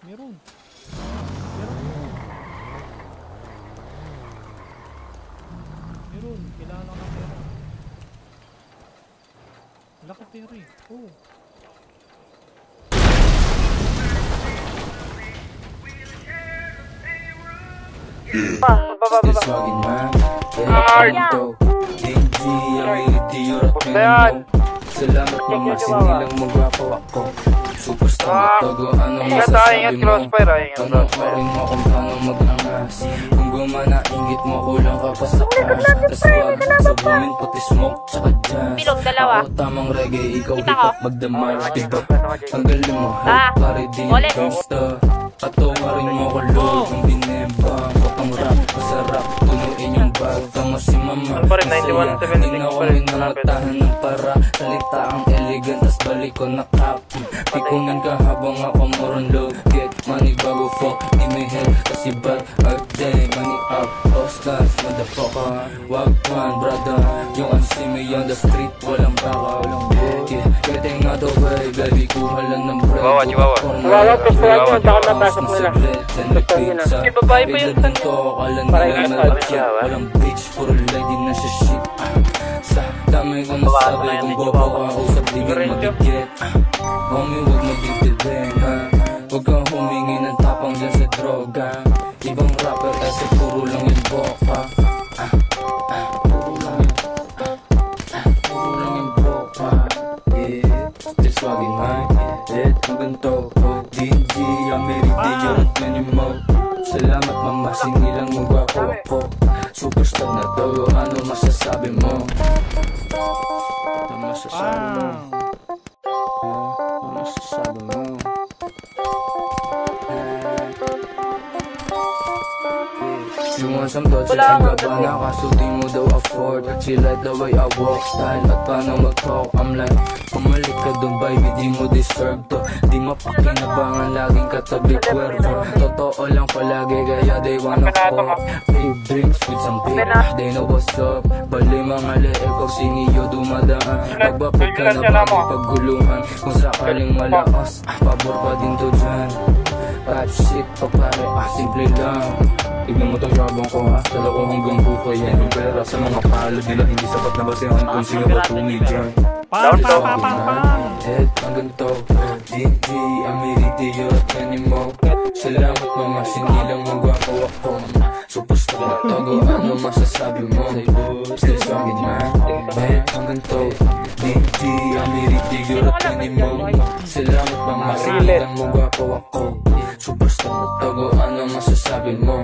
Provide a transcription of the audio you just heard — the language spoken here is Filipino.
Meron. Meron. Kailangan lang ng pera. Wala ka pera eh. Oh. Salamat mama, sinilang magwapo ako. Superstar matago, anong masasabi mo? Panoorin mo kung paano mag-angas. Kung gumana, ingit mo, kulang ka pa sa cash. Tas wag sa bumin, pati smoke, tsaka jazz. Ako tamang reggae, ikaw hip-hop, magdamay, diba? Ang galing mo, hype, pare di yung gangsta. Patawarin mo ko, Lord, kung binebang. Kapang rap, masarap, tunuin yung bag. Tama si mama, masaya, di na kami namatahan ng para. Salita ang elegant, tas balik ko na copy. Pikunin ka habang ako moron low. Get money bago fuck, di may help. Kasi bad, day, money up, all-stars, motherfucker. Wag man, brother, yung unseen me on the street, walang baka. Yeah, getting out of way, baby, kuha lang ng bread. Chihuahua, pistol yun, tsaka napasok nila. Babae pa yun saan yun? Walang bitch, puro lady na siya shit. Sa dami kong nasabi, kung bobo ka ako sa bigyan magigit. Homie, huwag magigilin, ha? Huwag kang humingi ng tapang dyan sa droga. Ibang rapper kasi puro lang yung boka. Puro lang yung boka. Yeah, just wagin man. Let ang ganto. DJ, Amerity, yung minimo. Salamat mama, sinilang magwapo ako. Superstar na to, ano masasabi mo? Ano masasabi mo? Ano masasabi mo? You want some Dolce and Gabbana, kaso di mo daw afford. She like the way I walk, style at paano mag-talk. I'm like, pumalik ka dun baby, di mo deserve to. Di mapakinabangan, laging katabi kwerpo. Totoo lang palagi, kaya they wanna fuck. Big drinks with some beer, they know what's up. Bali mga leeg, kung siniyo dumadaan. Magbapit ka na bago pagguluhan. Kung sakaling malakas, pabor pa din to dyan. Bad shit pa pare, simple lang. Tignan mo tong yabang ko ha, dala ko hanggang buhay yan. Yung pera sa mga palad nila, hindi sapat na basihan kung sino ba tumidyan. Pang! Head hanggang to, DJ, Amerity, you're animo. Salamat mama, sinilang magwapo ako. Superstar na togo, ano masasabi mo? Still strong man. Head hanggang to, DJ, Amerity, you're animo. Salamat mama, sinilang magwapo ako. Superstar na togo, ano masasabi mo?